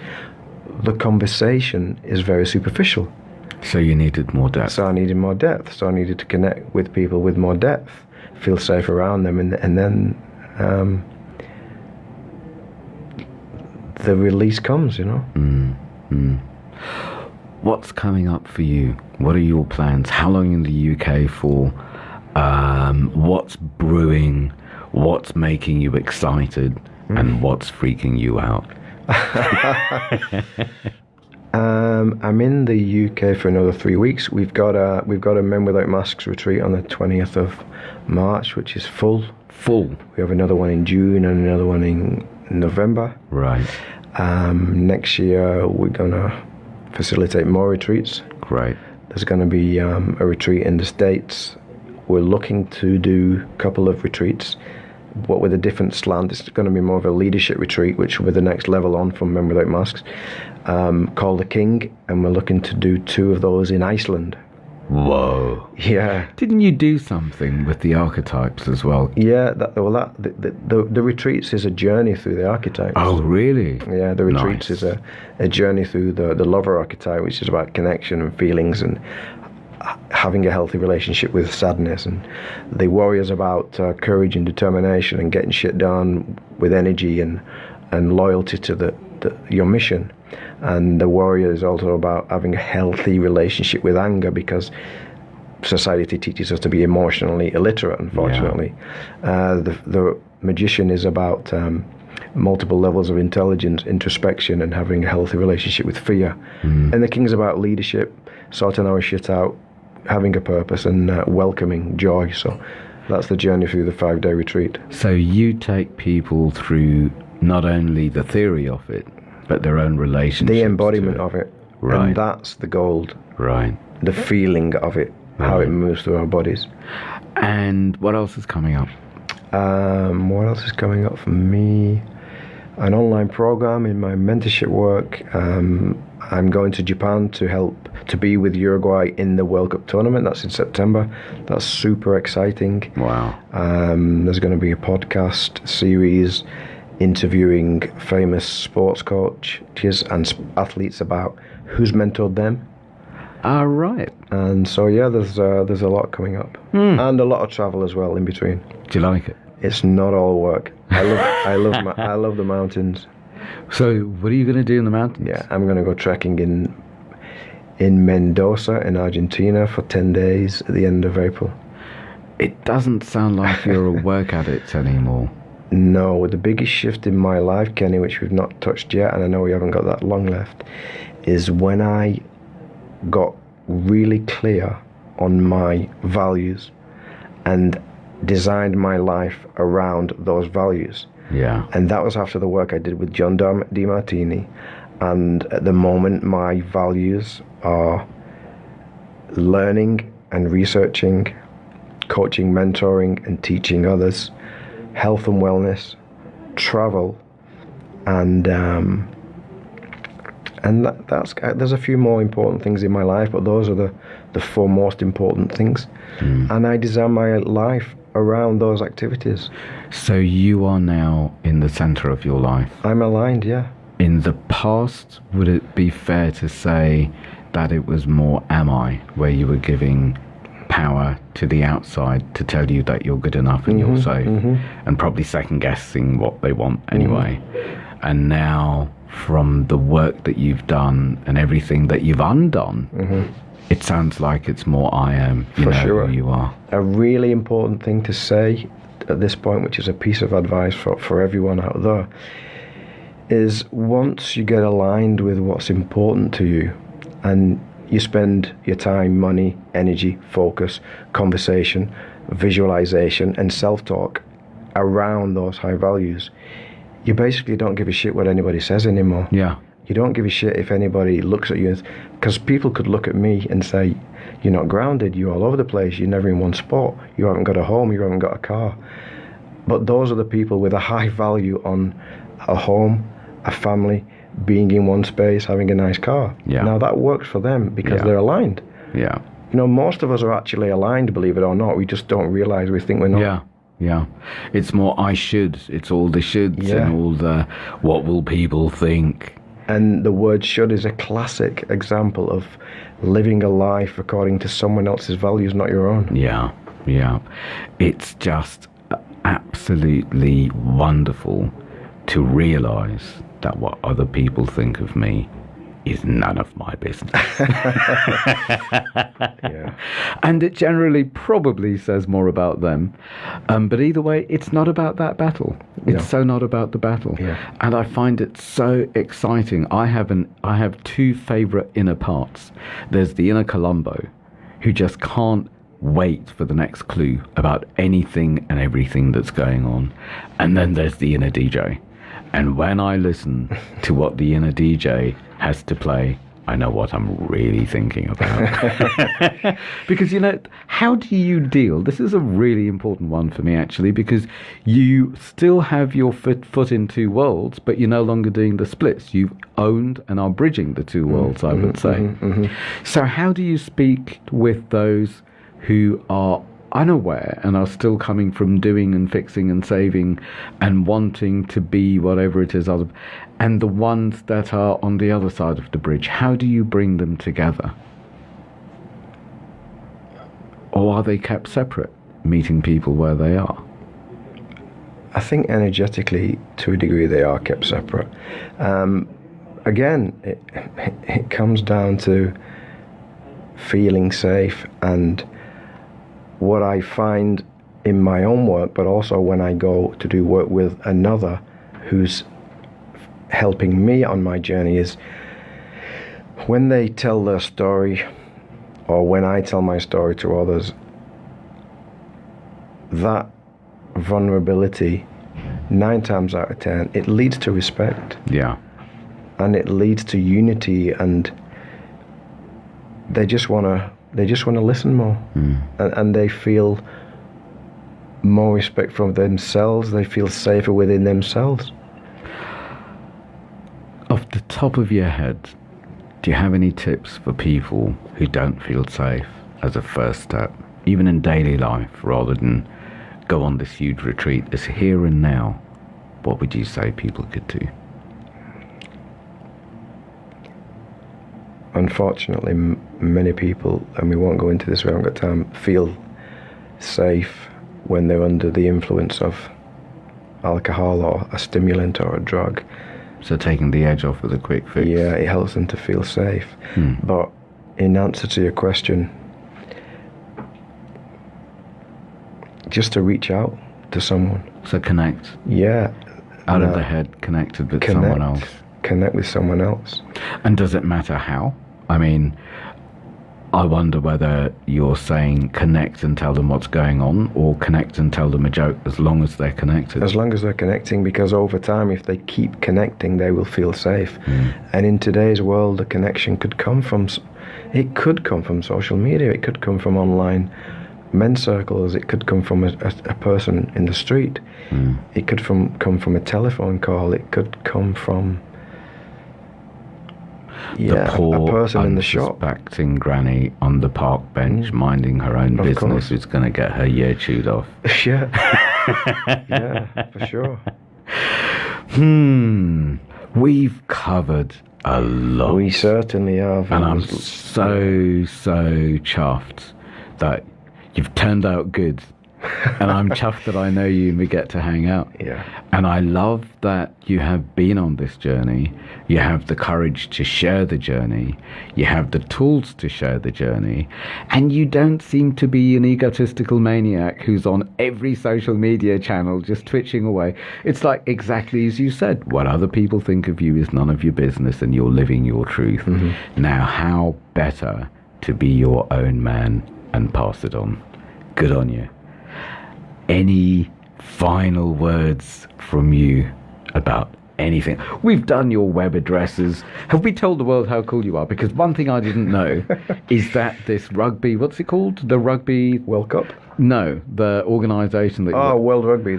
Speaker 2: the conversation is very superficial.
Speaker 1: So you needed more depth.
Speaker 2: So I needed more depth. So I needed to connect with people with more depth, feel safe around them, and then the release comes, you know.
Speaker 1: What's coming up for you? What are your plans? How long in the UK for? What's brewing? What's making you excited? And what's freaking you out?
Speaker 2: I'm in the UK for another 3 weeks. We've got a Men Without Masks retreat on the 20th of March, which is full.
Speaker 1: Full.
Speaker 2: We have another one in June and another one in November.
Speaker 1: Right.
Speaker 2: Next year we're gonna facilitate more retreats.
Speaker 1: Great.
Speaker 2: There's going to be a retreat in the States. We're looking to do a couple of retreats, but with a different slant. It's going to be more of a leadership retreat, which will be the next level on from Men Without Masks, called The King, and we're looking to do 2 of those in Iceland.
Speaker 1: Whoa.
Speaker 2: Yeah.
Speaker 1: Didn't you do something with the archetypes as well?
Speaker 2: Yeah, the retreats is a journey through the archetypes.
Speaker 1: Oh, really?
Speaker 2: Yeah, the retreats
Speaker 1: Nice.
Speaker 2: is a journey through the lover archetype, which is about connection and feelings and having a healthy relationship with sadness. And the warrior's about courage and determination and getting shit done with energy and loyalty to your mission. And the warrior is also about having a healthy relationship with anger, because society teaches us to be emotionally illiterate, unfortunately. The magician is about multiple levels of intelligence, introspection, and having a healthy relationship with fear. And the king's about leadership, sorting our shit out, having a purpose, and welcoming joy. So that's the journey through the 5-day retreat.
Speaker 1: So you take people through not only the theory of it, but their own relationships.
Speaker 2: The embodiment of it.
Speaker 1: Right.
Speaker 2: And that's the gold.
Speaker 1: Right.
Speaker 2: The feeling of it, how it moves through our bodies.
Speaker 1: And what else is coming up?
Speaker 2: What else is coming up for me? An online program in my mentorship work. I'm going to Japan to be with Uruguay in the World Cup tournament. That's in September. That's super exciting.
Speaker 1: Wow.
Speaker 2: There's going to be a podcast series interviewing famous sports coaches and athletes about who's mentored them.
Speaker 1: Right.
Speaker 2: And so there's a lot coming up, and a lot of travel as well in between.
Speaker 1: Do you like it?
Speaker 2: It's not all work. I love the mountains.
Speaker 1: So what are you going to do in the mountains?
Speaker 2: Yeah, I'm going to go trekking in Mendoza in Argentina for 10 days at the end of April.
Speaker 1: It doesn't sound like you're a work addict anymore.
Speaker 2: No, the biggest shift in my life, Kenny, which we've not touched yet, and I know we haven't got that long left, is when I got really clear on my values and designed my life around those values.
Speaker 1: Yeah.
Speaker 2: And that was after the work I did with John DiMartini. And at the moment, my values are learning and researching, coaching, mentoring, and teaching others, health and wellness, travel, and there's a few more important things in my life, but those are the 4 most important things. And I design my life around those activities.
Speaker 1: So you are now in the center of your life.
Speaker 2: I'm aligned, yeah.
Speaker 1: In the past, would it be fair to say that it was more am I, where you were giving power to the outside to tell you that you're good enough and you're safe, and probably second guessing what they want anyway. And now, from the work that you've done and everything that you've undone, it sounds like it's more I am, you
Speaker 2: For
Speaker 1: know
Speaker 2: sure.
Speaker 1: who you are.
Speaker 2: A really important thing to say at this point, which is a piece of advice for everyone out there, is once you get aligned with what's important to you, and you spend your time, money, energy, focus, conversation, visualization, and self-talk around those high values, you basically don't give a shit what anybody says anymore.
Speaker 1: Yeah.
Speaker 2: You don't give a shit if anybody looks at you, because people could look at me and say, you're not grounded, you're all over the place, you're never in one spot, you haven't got a home, you haven't got a car. But those are the people with a high value on a home, a family, being in one space, having a nice car.
Speaker 1: Yeah.
Speaker 2: Now that works for them because they're aligned.
Speaker 1: Yeah.
Speaker 2: You know, most of us are actually aligned, believe it or not. We just don't realize, we think we're not.
Speaker 1: Yeah. Yeah. It's more I should. It's all the shoulds and all the what will people think.
Speaker 2: And the word should is a classic example of living a life according to someone else's values, not your own.
Speaker 1: Yeah, yeah. It's just absolutely wonderful to realise that what other people think of me is none of my business.
Speaker 2: Yeah.
Speaker 1: And it generally probably says more about them. But either way, it's not about that battle. It's so not about the battle.
Speaker 2: Yeah.
Speaker 1: And I find it so exciting. I have two favourite inner parts. There's the inner Columbo, who just can't wait for the next clue about anything and everything that's going on. And then there's the inner DJ. And when I listen to what the inner DJ has to play, I know what I'm really thinking about. Because, how do you deal? This is a really important one for me, actually, because you still have your foot in two worlds, but you're no longer doing the splits. You've owned and are bridging the two worlds, I would say. So how do you speak with those who are unaware and are still coming from doing and fixing and saving and wanting to be whatever it is, and the ones that are on the other side of the bridge? How do you bring them together? Or are they kept separate, meeting people where they are?
Speaker 2: I think energetically, to a degree, they are kept separate. Again, it comes down to feeling safe, and what I find in my own work, but also when I go to do work with another who's helping me on my journey, is when they tell their story, or when I tell my story to others, that vulnerability, 9 times out of 10, it leads to respect.
Speaker 1: Yeah.
Speaker 2: And it leads to unity, and they just want to listen more. And they feel more respect from themselves. They feel safer within themselves.
Speaker 1: Off the top of your head, do you have any tips for people who don't feel safe as a first step, even in daily life, rather than go on this huge retreat? It's here and now. What would you say people could do?
Speaker 2: Unfortunately, many people, and we won't go into this, we haven't got time, feel safe when they're under the influence of alcohol or a stimulant or a drug.
Speaker 1: So taking the edge off with a quick fix.
Speaker 2: Yeah, it helps them to feel safe. But in answer to your question, just to reach out to someone.
Speaker 1: So connect.
Speaker 2: Yeah.
Speaker 1: Out of the head, connected with someone else.
Speaker 2: Connect with someone else.
Speaker 1: And does it matter how? I mean, I wonder whether you're saying connect and tell them what's going on, or connect and tell them a joke, as long as they're connected.
Speaker 2: As long as they're connecting, because over time, if they keep connecting, they will feel safe. And in today's world, the connection could come from social media, it could come from online men's circles, it could come from a person in the street, it could come from a telephone call, it could come from
Speaker 1: the poor,
Speaker 2: a person in the shop,
Speaker 1: unsuspecting granny on the park bench minding her own
Speaker 2: Of
Speaker 1: business
Speaker 2: course.
Speaker 1: who's going to get her ear chewed off.
Speaker 2: Yeah. Yeah, for sure.
Speaker 1: We've covered a lot.
Speaker 2: We certainly have.
Speaker 1: And I'm so chuffed that you've turned out good. And I'm chuffed that I know you and we get to hang out.
Speaker 2: Yeah.
Speaker 1: And I love that you have been on this journey. You have the courage to share the journey. You have the tools to share the journey. And you don't seem to be an egotistical maniac who's on every social media channel just twitching away. It's like exactly as you said, what other people think of you is none of your business, and you're living your truth. Now, how better to be your own man and pass it on? Good on you. Any final words from you about anything? We've done your web addresses. Have we told the world how cool you are? Because one thing I didn't know is that this rugby, what's it called? The Rugby
Speaker 2: World Cup?
Speaker 1: No, the organisation that...
Speaker 2: World Rugby.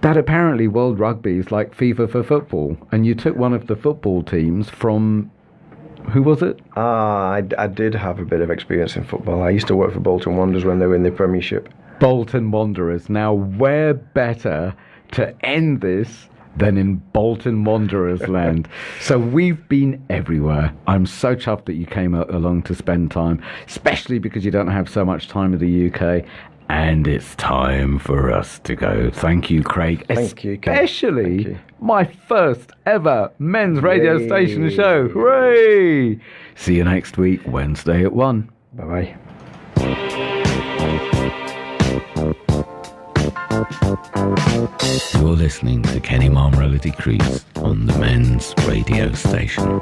Speaker 1: That apparently World Rugby is like FIFA for football. And you took one of the football teams from... Who was it?
Speaker 2: I did have a bit of experience in football. I used to work for Bolton Wanderers when they were in the Premiership.
Speaker 1: Bolton Wanderers. Now, where better to end this than in Bolton Wanderers land? So we've been everywhere. I'm so chuffed that you came along to spend time, especially because you don't have so much time in the UK. And it's time for us to go. Thank you, Craig.
Speaker 2: Thank you, Ken.
Speaker 1: Especially
Speaker 2: Thank you.
Speaker 1: my first ever men's radio
Speaker 2: Yay.
Speaker 1: station show. Hooray! See you next week, Wednesday at 1.
Speaker 2: Bye-bye.
Speaker 1: You're listening to Kenny Marmorality Crease on the men's radio station.